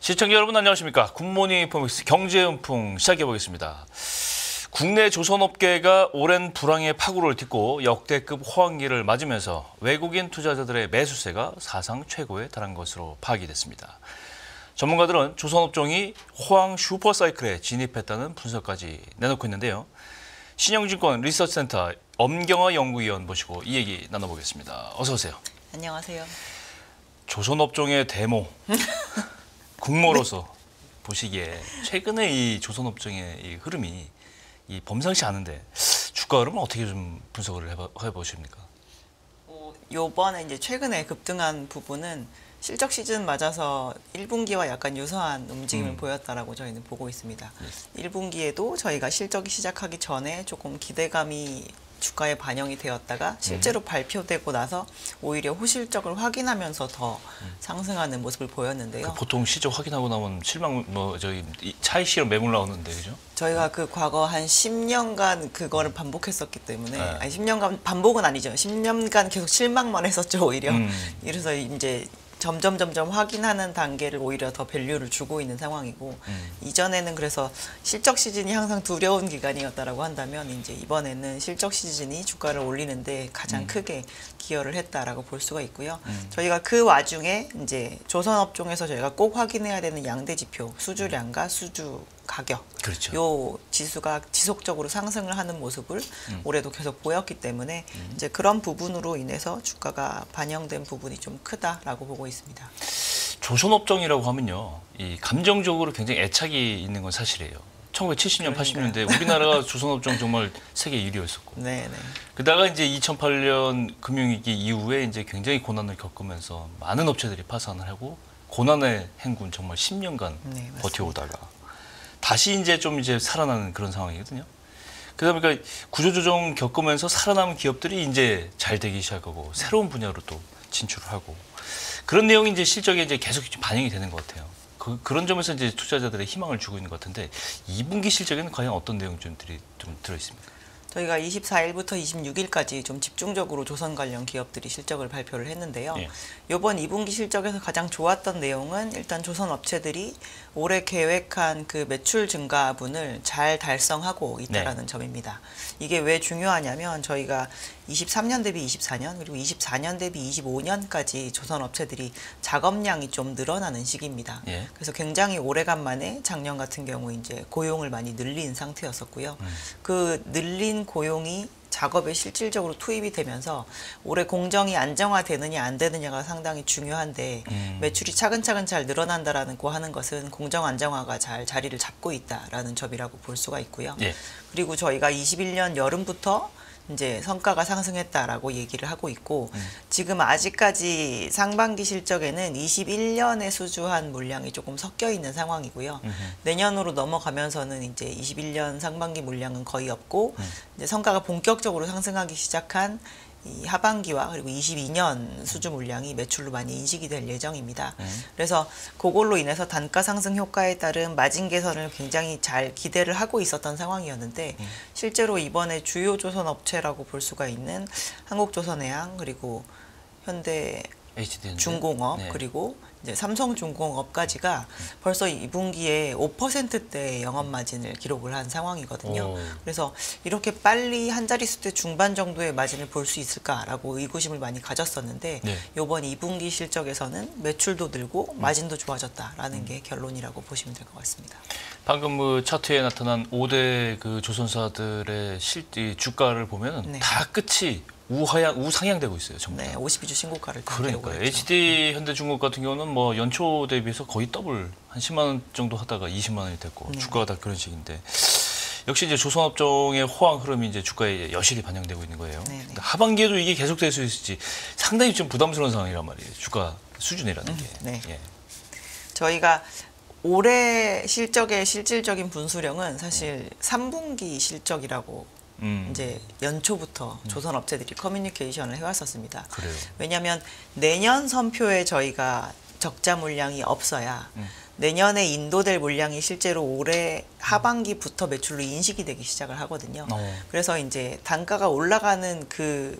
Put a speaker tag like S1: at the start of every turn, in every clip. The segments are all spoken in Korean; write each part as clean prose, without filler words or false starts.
S1: 시청자 여러분 안녕하십니까. 굿모닝 포믹스 경제은풍 시작해보겠습니다. 국내 조선업계가 오랜 불황의 파국을 딛고 역대급 호황기를 맞으면서 외국인 투자자들의 매수세가 사상 최고에 달한 것으로 파악이 됐습니다. 전문가들은 조선업종이 호황 슈퍼사이클에 진입했다는 분석까지 내놓고 있는데요. 신영증권 리서치센터 엄경화 연구위원 모시고 이 얘기 나눠보겠습니다. 어서 오세요.
S2: 안녕하세요.
S1: 조선업종의 데모. 국모로서 보시기에 최근에 이 조선업종의 이 흐름이 범상치 않은데 주가 흐름은 어떻게 좀 분석을 해보십니까?
S2: 요번에 이제 최근에 급등한 부분은 실적 시즌 맞아서 1분기와 약간 유사한 움직임을 보였다라고 저희는 보고 있습니다. 1분기에도 저희가 실적이 시작하기 전에 조금 기대감이 주가에 반영이 되었다가 실제로 발표되고 나서 오히려 호실적을 확인하면서 더 상승하는 모습을 보였는데요.
S1: 보통 실적 확인하고 나면 실망 저희 차익 실현 매물 나오는데 그죠?
S2: 저희가 그 과거 한 10년간 그거를 반복했었기 때문에 아니 10년간 반복은 아니죠. 10년간 계속 실망만 했었죠 오히려. 그래서 이제 점점 확인하는 단계를 오히려 더 밸류를 주고 있는 상황이고 이전에는 그래서 실적 시즌이 항상 두려운 기간이었다라고 한다면 이제 이번에는 실적 시즌이 주가를 올리는데 가장 크게 기여를 했다라고 볼 수가 있고요. 저희가 그 와중에 이제 조선업종에서 저희가 꼭 확인해야 되는 양대 지표 수주량과 수주 가격,
S1: 그렇죠.
S2: 요 지수가 지속적으로 상승을 하는 모습을 올해도 계속 보였기 때문에 이제 그런 부분으로 인해서 주가가 반영된 부분이 좀 크다라고 보고 있습니다.
S1: 조선업종이라고 하면요, 이 감정적으로 굉장히 애착이 있는 건 사실이에요. 1970년, 80년대 우리나라가 조선업종 정말 세계 1위였었고,
S2: 네네.
S1: 그러다가 이제 2008년 금융위기 이후에 이제 굉장히 고난을 겪으면서 많은 업체들이 파산을 하고 고난의 행군 정말 10년간
S2: 네,
S1: 버텨오다가. 다시 이제 좀 살아나는 그런 상황이거든요. 그러다 보니까 구조조정 겪으면서 살아남은 기업들이 이제 잘 되기 시작하고 새로운 분야로 또 진출을 하고 그런 내용이 이제 실적에 이제 계속 반영이 되는 것 같아요. 그런 점에서 이제 투자자들의 희망을 주고 있는 것 같은데 2분기 실적에는 과연 어떤 내용들이 좀 들어 있습니까?
S2: 저희가 24일부터 26일까지 좀 집중적으로 조선 관련 기업들이 실적을 발표를 했는데요. 이번 2분기 실적에서 가장 좋았던 내용은 일단 조선 업체들이 올해 계획한 그 매출 증가분을 잘 달성하고 있다라는 점입니다. 이게 왜 중요하냐면 저희가 23년 대비 24년 그리고 24년 대비 25년까지 조선 업체들이 작업량이 좀 늘어나는 시기입니다. 그래서 굉장히 오래간만에 작년 같은 경우 이제 고용을 많이 늘린 상태였었고요. 그 늘린 고용이 작업에 실질적으로 투입이 되면서 올해 공정이 안정화되느냐 안 되느냐가 상당히 중요한데 매출이 차근차근 잘 늘어난다라는 거 하는 것은 공정 안정화가 잘 자리를 잡고 있다라는 점이라고 볼 수가 있고요. 그리고 저희가 21년 여름부터 이제 성과가 상승했다라고 얘기를 하고 있고 지금 아직까지 상반기 실적에는 21년에 수주한 물량이 조금 섞여 있는 상황이고요. 내년으로 넘어가면서는 이제 21년 상반기 물량은 거의 없고 이제 성과가 본격적으로 상승하기 시작한 이 하반기와 그리고 22년 수주 물량이 매출로 많이 인식이 될 예정입니다. 그래서 그걸로 인해서 단가 상승 효과에 따른 마진 개선을 굉장히 잘 기대를 하고 있었던 상황이었는데 실제로 이번에 주요 조선 업체라고 볼 수가 있는 한국조선해양 그리고 현대 중공업 그리고 이제 삼성중공업까지가 벌써 2분기에 5%대 영업 마진을 기록을 한 상황이거든요. 그래서 이렇게 빨리 한 자릿수대 중반 정도의 마진을 볼 수 있을까라고 의구심을 많이 가졌었는데 이번 2분기 실적에서는 매출도 늘고 마진도 좋아졌다라는 게 결론이라고 보시면 될 것 같습니다.
S1: 방금 그 차트에 나타난 5대 그 조선사들의 주가를 보면 다 끝이 우상향되고 있어요. 전부 다.
S2: 52주 신고가를
S1: 그러니까요. HD 현대중공업 같은 경우는 뭐 연초 대비해서 거의 더블 한 10만 원 정도 하다가 20만 원이 됐고 주가가 다 그런 식인데 역시 이제 조선업종의 호황 흐름이 이제 주가에 여실히 반영되고 있는 거예요. 그러니까 하반기에도 이게 계속될 수 있을지 상당히 좀 부담스러운 상황이란 말이에요. 주가 수준이라는 게.
S2: 저희가 올해 실적의 실질적인 분수령은 사실 3분기 실적이라고 이제 연초부터 조선 업체들이 커뮤니케이션을 해왔었습니다.
S1: 그래요.
S2: 왜냐하면 내년 선표에 저희가 적자 물량이 없어야 내년에 인도될 물량이 실제로 올해 하반기부터 매출로 인식이 되기 시작을 하거든요. 그래서 이제 단가가 올라가는 그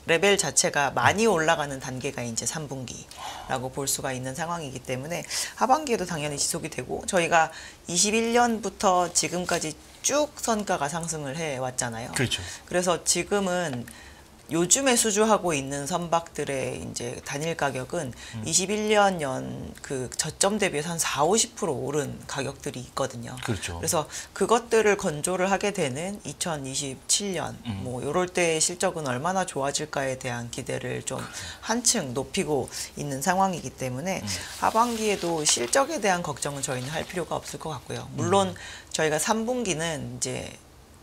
S2: 레벨 자체가 많이 올라가는 단계가 이제 3분기라고 볼 수가 있는 상황이기 때문에 하반기에도 당연히 지속이 되고 저희가 21년부터 지금까지 쭉 선가가 상승을 해 왔잖아요.
S1: 그렇죠.
S2: 그래서 지금은 요즘에 수주하고 있는 선박들의 이제 단일 가격은 21년 그 저점 대비해서 한 40~50% 오른 가격들이 있거든요.
S1: 그렇죠.
S2: 그래서 그것들을 건조를 하게 되는 2027년 뭐 요럴 때 실적은 얼마나 좋아질까에 대한 기대를 좀 한층 높이고 있는 상황이기 때문에 하반기에도 실적에 대한 걱정은 저희는 할 필요가 없을 것 같고요. 물론 저희가 3분기는 이제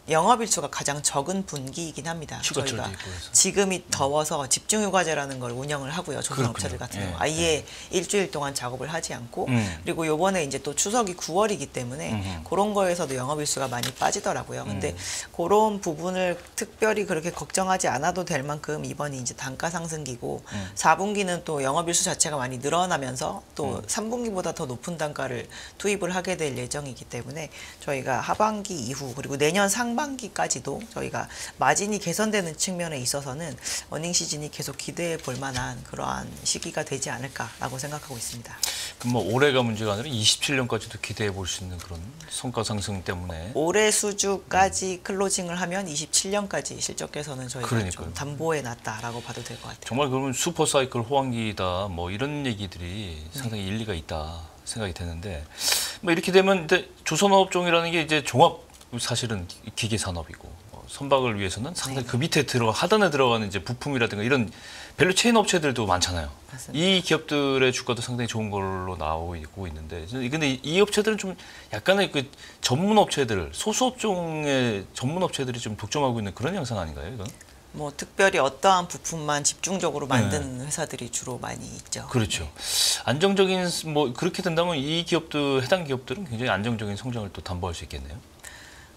S2: 영업일수가 가장 적은 분기이긴 합니다. 저희가 지금이 더워서 집중휴가제라는 걸 운영을 하고요. 조선업체들 같은 경우 아예 일주일 동안 작업을 하지 않고 그리고 요번에 이제 또 추석이 9월이기 때문에 그런 거에서도 영업일수가 많이 빠지더라고요. 근데 그런 부분을 특별히 그렇게 걱정하지 않아도 될 만큼 이번이 이제 단가 상승기고 4분기는 또 영업일수 자체가 많이 늘어나면서 또 3분기보다 더 높은 단가를 투입을 하게 될 예정이기 때문에 저희가 하반기 이후 그리고 내년 상반기까지도 저희가 마진이 개선되는 측면에 있어서는 어닝 시즌이 계속 기대해 볼 만한 그러한 시기가 되지 않을까라고 생각하고 있습니다.
S1: 그럼 뭐 올해가 문제가 아니라 27년까지도 기대해 볼 수 있는 그런 성과 상승 때문에
S2: 올해 수주까지 클로징을 하면 27년까지 실적 개선은 저희가 좀 담보해 놨다라고 봐도 될 것 같아요.
S1: 정말 그러면 슈퍼사이클 호황기다 뭐 이런 얘기들이 상당히 일리가 있다 생각이 되는데 뭐 이렇게 되면 근데 조선업종이라는 게 이제 종합 사실은 기계 산업이고 선박을 위해서는 상당히 그 밑에 하단에 들어가는 이제 부품이라든가 이런 밸류 체인 업체들도 많잖아요.
S2: 맞습니다.
S1: 이 기업들의 주가도 상당히 좋은 걸로 나오고 있는데 근데 이 업체들은 좀 약간의 그 전문 업체들 소수업종의 전문 업체들이 좀 독점하고 있는 그런 양상 아닌가요, 이건?
S2: 뭐 특별히 어떠한 부품만 집중적으로 만드는 회사들이 주로 많이 있죠.
S1: 그렇죠.
S2: 네.
S1: 안정적인 뭐 그렇게 된다면 이 기업들 해당 기업들은 굉장히 안정적인 성장을 또 담보할 수 있겠네요.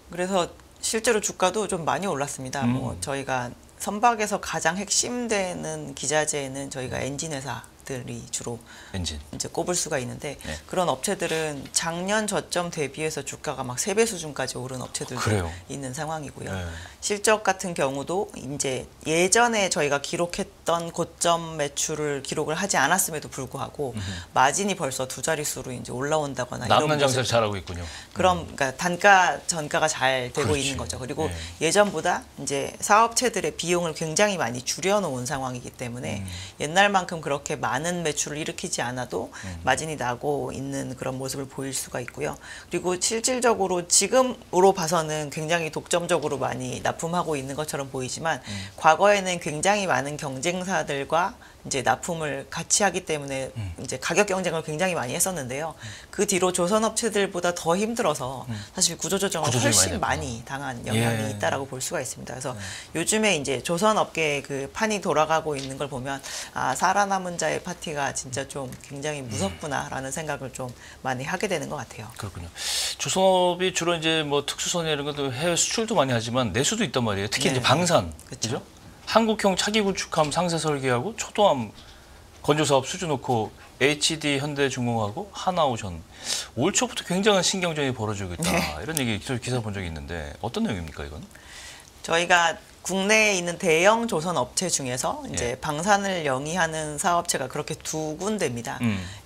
S2: 그래서 실제로 주가도 좀 많이 올랐습니다. 뭐 저희가 선박에서 가장 핵심되는 기자재는 저희가 엔진 회사들이 주로
S1: 엔진.
S2: 이제 꼽을 수가 있는데 그런 업체들은 작년 저점 대비해서 주가가 막 3배 수준까지 오른 업체들도 있는 상황이고요. 실적 같은 경우도 이제 예전에 저희가 기록했던 고점 매출을 기록을 하지 않았음에도 불구하고 마진이 벌써 두 자릿수로 이제 올라온다거나
S1: 남는 장사를 잘하고 있군요.
S2: 그럼 그러니까 단가 전가가 잘 되고 있는 거죠. 그리고 예전보다 이제 사업체들의 비용을 굉장히 많이 줄여놓은 상황이기 때문에 옛날만큼 그렇게 많은 매출을 일으키지 않아도 마진이 나고 있는 그런 모습을 보일 수가 있고요. 그리고 실질적으로 지금으로 봐서는 굉장히 독점적으로 많이 납품하고 있는 것처럼 보이지만 과거에는 굉장히 많은 경쟁사들과 이제 납품을 같이 하기 때문에 이제 가격 경쟁을 굉장히 많이 했었는데요. 그 뒤로 조선업체들보다 더 힘들어서 사실 구조조정을 훨씬 많이 당한 영향이 있다라고 볼 수가 있습니다. 그래서 요즘에 이제 조선업계의 그 판이 돌아가고 있는 걸 보면 아, 살아남은 자의 파티가 진짜 좀 굉장히 무섭구나라는 생각을 좀 많이 하게 되는 것 같아요.
S1: 그렇군요. 조선업이 주로 이제 뭐 특수선이나 이런 것도 해외 수출도 많이 하지만 내수도 있단 말이에요. 특히 이제 방산, 그렇죠? 한국형 차기 구축함 상세 설계하고 초도함 건조사업 수주 놓고 HD 현대중공하고 하나오션 올 초부터 굉장한 신경전이 벌어지고 있다. 이런 얘기 기사 본 적이 있는데 어떤 내용입니까 이건?
S2: 저희가 국내에 있는 대형 조선 업체 중에서 이제 방산을 영위하는 사업체가 그렇게 두 군데입니다.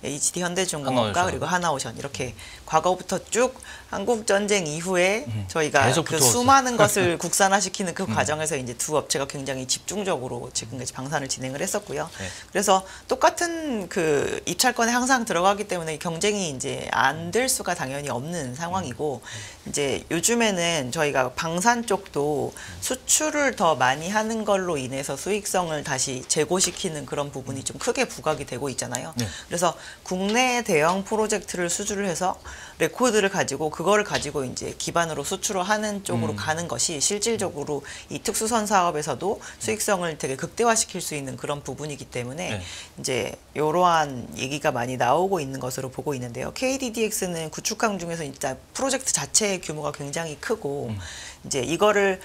S2: HD 현대중공업과 그리고 하나오션 이렇게 과거부터 쭉 한국 전쟁 이후에 저희가 그 수많은 것을 국산화시키는 그 과정에서 이제 두 업체가 굉장히 집중적으로 지금까지 방산을 진행을 했었고요. 그래서 똑같은 그 입찰권에 항상 들어가기 때문에 경쟁이 이제 안 될 수가 당연히 없는 상황이고 이제 요즘에는 저희가 방산 쪽도 수출을 더 많이 하는 걸로 인해서 수익성을 다시 재고시키는 그런 부분이 좀 크게 부각이 되고 있잖아요. 그래서 국내 대형 프로젝트를 수주를 해서 레코드를 가지고 그거를 가지고 이제 기반으로 수출을 하는 쪽으로 가는 것이 실질적으로 이 특수선 사업에서도 수익성을 되게 극대화시킬 수 있는 그런 부분이기 때문에 이제 이러한 얘기가 많이 나오고 있는 것으로 보고 있는데요. KDDX는 구축함 중에서 진짜 프로젝트 자체의 규모가 굉장히 크고 이제 이거를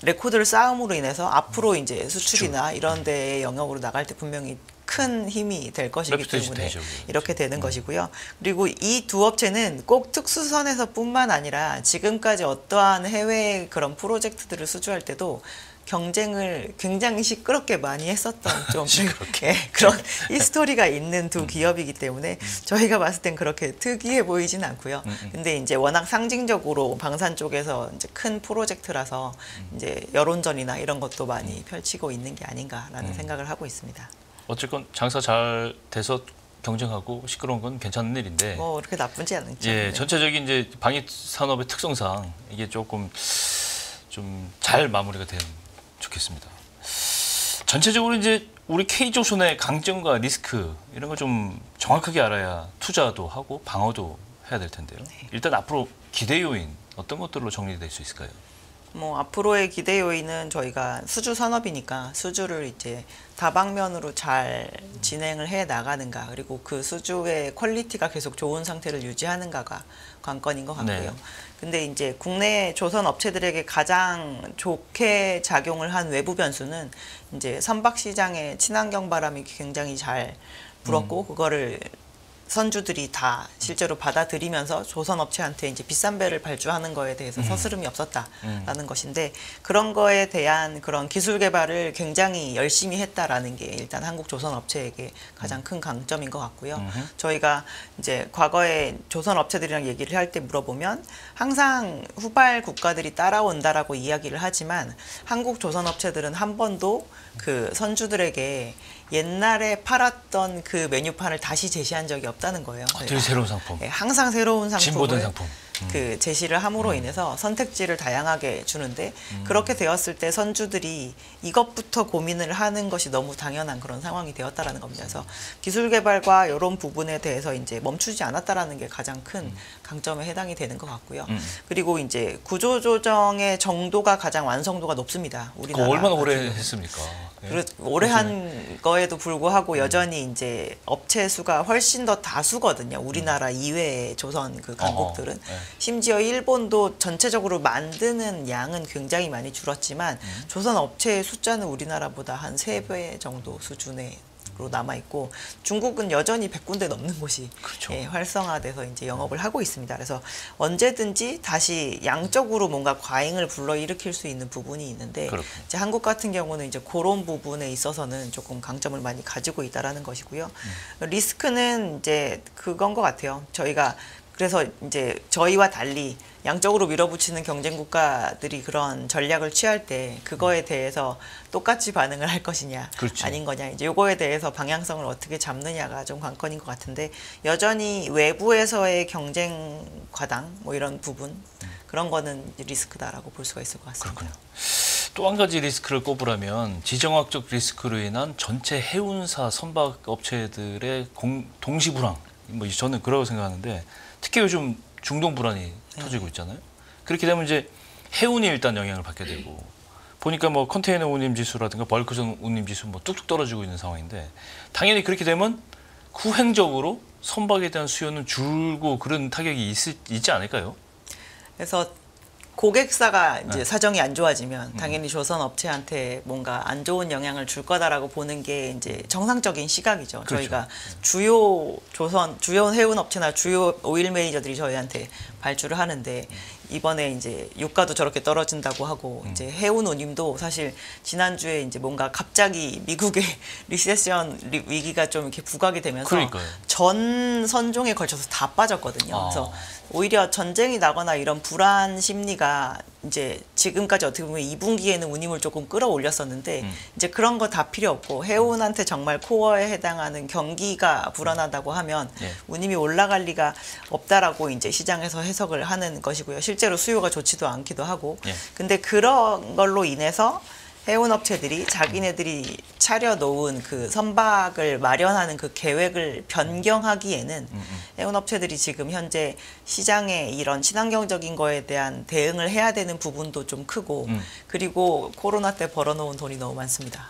S2: 레코드를 쌓음으로 인해서 앞으로 이제 수출이나 이런 데의 영역으로 나갈 때 분명히 큰 힘이 될 것이기 때문에 이렇게 되는 것이고요. 그리고 이 두 업체는 꼭 특수선에서뿐만 아니라 지금까지 어떠한 해외 그런 프로젝트들을 수주할 때도 경쟁을 굉장히 시끄럽게 많이 했었던 좀
S1: 시끄럽게.
S2: 예, 그런 히스토리가 있는 두 기업이기 때문에 저희가 봤을 땐 그렇게 특이해 보이진 않고요. 근데 이제 워낙 상징적으로 방산 쪽에서 이제 큰 프로젝트라서 이제 여론전이나 이런 것도 많이 펼치고 있는 게 아닌가라는 생각을 하고 있습니다.
S1: 어쨌건 장사 잘 돼서 경쟁하고 시끄러운 건 괜찮은 일인데.
S2: 뭐 그렇게 나쁘지 않죠.
S1: 예,
S2: 네.
S1: 전체적인 이제 방위 산업의 특성상 이게 조금 좀 잘 마무리가 되면 좋겠습니다. 전체적으로 이제 우리 K조선의 강점과 리스크 이런 걸 좀 정확하게 알아야 투자도 하고 방어도 해야 될 텐데요. 일단 앞으로 기대 요인 어떤 것들로 정리될 수 있을까요?
S2: 뭐 앞으로의 기대 요인은 저희가 수주 산업이니까 수주를 이제 다방면으로 잘 진행을 해 나가는가, 그리고 그 수주의 퀄리티가 계속 좋은 상태를 유지하는가가 관건인 것 같고요.
S1: 네.
S2: 근데 이제 국내 조선 업체들에게 가장 좋게 작용을 한 외부 변수는 이제 선박 시장에 친환경 바람이 굉장히 잘 불었고 그거를 선주들이 다 실제로 받아들이면서 조선 업체한테 이제 비싼 배를 발주하는 거에 대해서 서스름이 없었다라는 것인데, 그런 거에 대한 그런 기술 개발을 굉장히 열심히 했다라는 게 일단 한국 조선 업체에게 가장 큰 강점인 것 같고요. 저희가 이제 과거에 조선 업체들이랑 얘기를 할 때 물어보면 항상 후발 국가들이 따라온다라고 이야기를 하지만 한국 조선 업체들은 한 번도 그 선주들에게 옛날에 팔았던 그 메뉴판을 다시 제시한 적이 없다는 거예요.
S1: 되게 새로운 상품.
S2: 네, 항상 새로운
S1: 진보된
S2: 상품을
S1: 상품.
S2: 그 제시를 함으로 인해서 선택지를 다양하게 주는데, 그렇게 되었을 때 선주들이 이것부터 고민을 하는 것이 너무 당연한 그런 상황이 되었다라는 겁니다. 그래서 기술 개발과 이런 부분에 대해서 이제 멈추지 않았다라는 게 가장 큰 강점에 해당이 되는 것 같고요. 그리고 이제 구조 조정의 정도가 가장 완성도가 높습니다. 우리나라
S1: 그거 얼마나 오래
S2: 같은 경우는.
S1: 했습니까? 예.
S2: 그렇 오래 한 거에도 불구하고 여전히 이제 업체 수가 훨씬 더 다수거든요. 우리나라 이외의 조선 그 강국들은.
S1: 네.
S2: 심지어 일본도 전체적으로 만드는 양은 굉장히 많이 줄었지만 조선 업체의 숫자는 우리나라보다 한 3배 정도 수준의 로 남아 있고, 중국은 여전히 100군데 넘는 곳이
S1: 그렇죠.
S2: 예, 활성화돼서 이제 영업을 하고 있습니다. 그래서 언제든지 다시 양적으로 뭔가 과잉을 불러일으킬 수 있는 부분이 있는데,
S1: 그렇군요.
S2: 이제 한국 같은 경우는 이제 그런 부분에 있어서는 조금 강점을 많이 가지고 있다라는 것이고요. 리스크는 이제 그건 것 같아요. 저희가 그래서 이제 저희와 달리 양적으로 밀어붙이는 경쟁 국가들이 그런 전략을 취할 때 그거에 대해서 똑같이 반응을 할 것이냐,
S1: 그렇지.
S2: 아닌 거냐, 이제 요거에 대해서 방향성을 어떻게 잡느냐가 좀 관건인 것 같은데, 여전히 외부에서의 경쟁 과당 뭐 이런 부분, 그런 거는 리스크다라고 볼 수가 있을 것 같습니다.
S1: 그렇군요. 또 한 가지 리스크를 꼽으라면 지정학적 리스크로 인한 전체 해운사 선박 업체들의 동시 불황. 뭐 저는 그러고 생각하는데, 특히 요즘 중동 불안이 터지고 있잖아요. 그렇게 되면 이제 해운이 일단 영향을 받게 되고, 보니까 뭐 컨테이너 운임 지수라든가 벌크선 운임 지수 뭐 뚝뚝 떨어지고 있는 상황인데, 당연히 그렇게 되면 후행적으로 선박에 대한 수요는 줄고 그런 타격이 있지 않을까요?
S2: 그래서 고객사가 이제 사정이 안 좋아지면 당연히 조선 업체한테 뭔가 안 좋은 영향을 줄 거다라고 보는 게 이제 정상적인 시각이죠.
S1: 그렇죠.
S2: 저희가 주요 해운 업체나 주요 오일 매니저들이 저희한테 발주를 하는데, 이번에 이제 유가도 저렇게 떨어진다고 하고 이제 해운 운임도 사실 지난주에 이제 뭔가 갑자기 미국의 리세션 위기가 좀 이렇게 부각이 되면서
S1: 그러니까요.
S2: 전 선종에 걸쳐서 다 빠졌거든요. 그래서 오히려 전쟁이 나거나 이런 불안 심리가 이제 지금까지 어떻게 보면 2분기에는 운임을 조금 끌어올렸었는데 이제 그런 거 다 필요 없고, 해운한테 정말 코어에 해당하는 경기가 불안하다고 하면 운임이 올라갈 리가 없다라고 이제 시장에서 해석을 하는 것이고요. 실제로 수요가 좋지도 않기도 하고. 근데 그런 걸로 인해서 해운 업체들이 자기네들이 차려놓은 그 선박을 마련하는 그 계획을 변경하기에는 해운 업체들이 지금 현재 시장에 이런 친환경적인 거에 대한 대응을 해야 되는 부분도 좀 크고, 그리고 코로나 때 벌어놓은 돈이 너무 많습니다.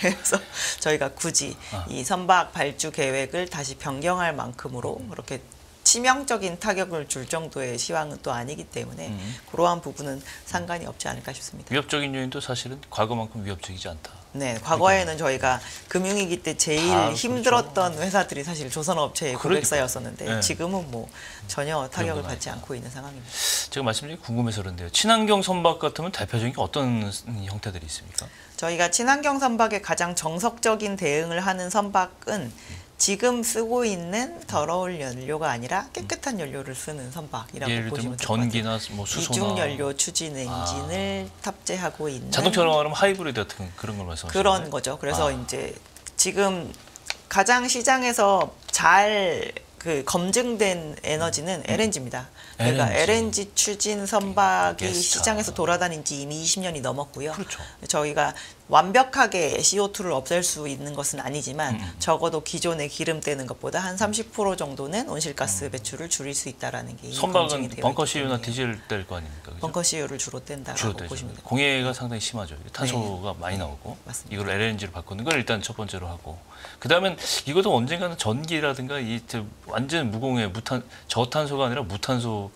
S2: 그래서 저희가 굳이 이 선박 발주 계획을 다시 변경할 만큼으로 그렇게 치명적인 타격을 줄 정도의 시황은 또 아니기 때문에 그러한 부분은 상관이 없지 않을까 싶습니다.
S1: 위협적인 요인도 사실은 과거만큼 위협적이지 않다.
S2: 네, 과거에는 저희가 금융위기 때 제일 힘들었던 회사들이 사실 조선업체의 고객사였었는데
S1: 네.
S2: 지금은 뭐 전혀 타격을 받지 않고 있는 상황입니다.
S1: 제가 말씀드린 게 궁금해서 그런데요. 친환경 선박 같으면 대표적인 게 어떤 형태들이 있습니까?
S2: 저희가 친환경 선박에 가장 정석적인 대응을 하는 선박은 지금 쓰고 있는 더러울 연료가 아니라 깨끗한 연료를 쓰는 선박이라고
S1: 예를
S2: 보시면
S1: 들면
S2: 될 것 같아요.
S1: 전기나 뭐 수소나
S2: 이중 연료 추진 엔진을 탑재하고 있는
S1: 자동차로 말하면 하이브리드 같은 그런 걸 말씀하시는
S2: 그런 거죠. 그래서 이제 지금 가장 시장에서 잘 검증된 에너지는 LNG입니다. 그러니까 LNG 추진 선박이
S1: 게스트.
S2: 시장에서 돌아다닌 지 이미 20년이 넘었고요.
S1: 그렇죠.
S2: 저희가 완벽하게 CO2를 없앨 수 있는 것은 아니지만 적어도 기존에 기름 떼는 것보다 한 30% 정도는 온실가스 배출을 줄일 수 있다라는 게
S1: 선박은 벙커 CU나 디젤 뗄 거 아닙니까? 그죠?
S2: 벙커 CU를 주로 뗀다라고 보시면 됩니다.
S1: 공해가 상당히 심하죠. 탄소가 많이 나오고
S2: 맞습니다.
S1: 이걸 LNG로 바꾸는 걸 일단 첫 번째로 하고 그 다음엔 이것도 언젠가는 전기라든가 완전 무공해 저탄소가 아니라 무탄소.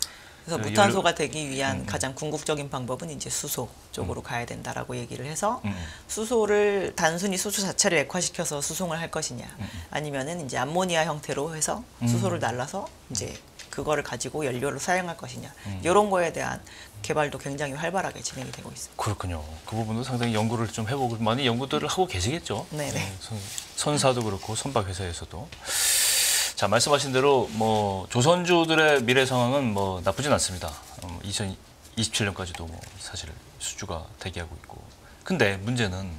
S2: 그래서 무탄소가 되기 위한 가장 궁극적인 방법은 이제 수소 쪽으로 가야 된다라고 얘기를 해서 수소를 단순히 수소 자체를 액화시켜서 수송을 할 것이냐 아니면은 이제 암모니아 형태로 해서 수소를 날라서 이제 그거를 가지고 연료로 사용할 것이냐 이런 거에 대한 개발도 굉장히 활발하게 진행이 되고 있습니다.
S1: 그렇군요. 그 부분도 상당히 연구를 좀 해보고 많이 연구들을 하고 계시겠죠.
S2: 네네.
S1: 선사도 그렇고 선박 회사에서도. 자, 말씀하신 대로 뭐 조선주들의 미래 상황은 뭐 나쁘진 않습니다. 2027년까지도 뭐 사실 수주가 대기하고 있고. 근데 문제는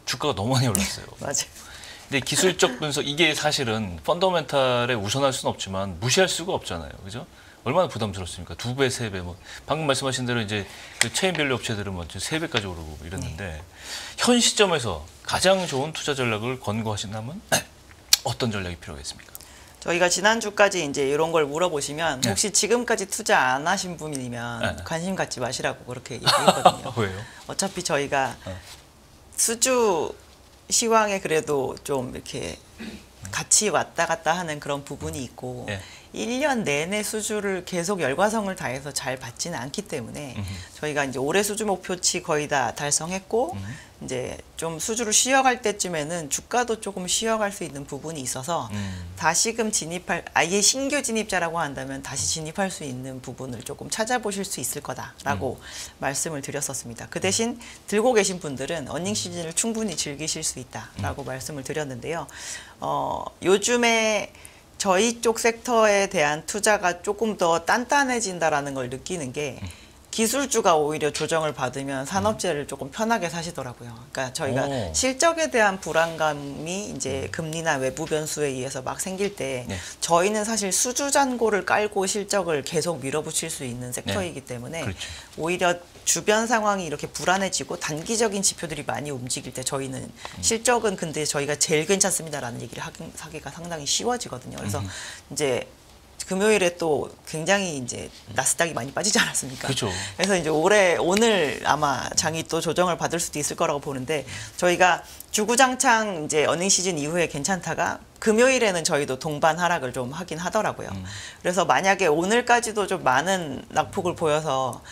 S1: 주가가 너무 많이 올랐어요.
S2: 맞아요.
S1: 근데 기술적 분석 이게 사실은 펀더멘탈에 우선할 수는 없지만 무시할 수가 없잖아요. 그죠? 얼마나 부담스럽습니까? 2배, 3배 뭐 방금 말씀하신 대로 이제 그 체인밸류 업체들은 뭐 3배까지 오르고 이랬는데 현 시점에서 가장 좋은 투자 전략을 권고하신다면 어떤 전략이 필요하겠습니까?
S2: 저희가 지난주까지 이제 이런 걸 물어보시면 혹시 지금까지 투자 안 하신 분이면 관심 갖지 마시라고 그렇게 얘기했거든요.
S1: 왜요?
S2: 어차피 저희가 수주 시황에 그래도 좀 이렇게 같이 왔다 갔다 하는 그런 부분이 있고 1년 내내 수주를 계속 열과성을 다해서 잘 받지는 않기 때문에 저희가 이제 올해 수주 목표치 거의 다 달성했고 이제 좀 수주를 쉬어갈 때쯤에는 주가도 조금 쉬어갈 수 있는 부분이 있어서 다시금 아예 신규 진입자라고 한다면 다시 진입할 수 있는 부분을 조금 찾아보실 수 있을 거다라고 말씀을 드렸었습니다. 그 대신 들고 계신 분들은 어닝 시즌을 충분히 즐기실 수 있다라고 말씀을 드렸는데요. 요즘에 저희 쪽 섹터에 대한 투자가 조금 더 단단해진다라는 걸 느끼는 게 기술주가 오히려 조정을 받으면 산업재를 조금 편하게 사시더라고요. 그러니까 저희가 실적에 대한 불안감이 이제 금리나 외부 변수에 의해서 막 생길 때 저희는 사실 수주 잔고를 깔고 실적을 계속 밀어붙일 수 있는 섹터이기 때문에
S1: 그렇죠.
S2: 오히려 주변 상황이 이렇게 불안해지고 단기적인 지표들이 많이 움직일 때 저희는 실적은 근데 저희가 제일 괜찮습니다라는 얘기를 하기가 상당히 쉬워지거든요. 그래서 이제 금요일에 또 굉장히 이제 나스닥이 많이 빠지지 않았습니까?
S1: 그렇죠.
S2: 그래서 이제 오늘 아마 장이 또 조정을 받을 수도 있을 거라고 보는데 저희가 주구장창 이제 어닝 시즌 이후에 괜찮다가 금요일에는 저희도 동반 하락을 좀 하긴 하더라고요. 그래서 만약에 오늘까지도 좀 많은 낙폭을 보여서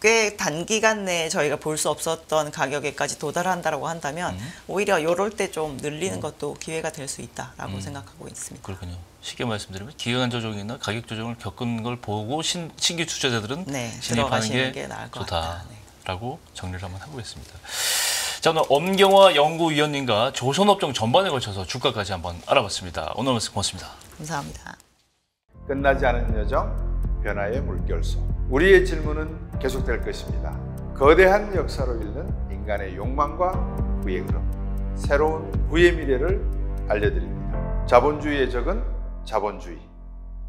S2: 꽤 단기간 내에 저희가 볼 수 없었던 가격에까지 도달한다라고 한다면 오히려 이럴 때 좀 늘리는 것도 기회가 될 수 있다라고 생각하고 있습니다.
S1: 그렇군요. 쉽게 말씀드리면 기간 조정이나 가격 조정을 겪은 걸 보고 신규 투자자들은 진입하는 게 좋다라고 정리를 한번 해보겠습니다. 자, 오늘 엄경화 연구위원님과 조선업종 전반에 걸쳐서 주가까지 한번 알아봤습니다. 오늘 말씀 고맙습니다.
S2: 감사합니다.
S3: 끝나지 않은 여정, 변화의 물결소. 우리의 질문은 계속될 것입니다. 거대한 역사로 읽는 인간의 욕망과 부의 흐름. 새로운 부의 미래를 알려드립니다. 자본주의의 적은 자본주의.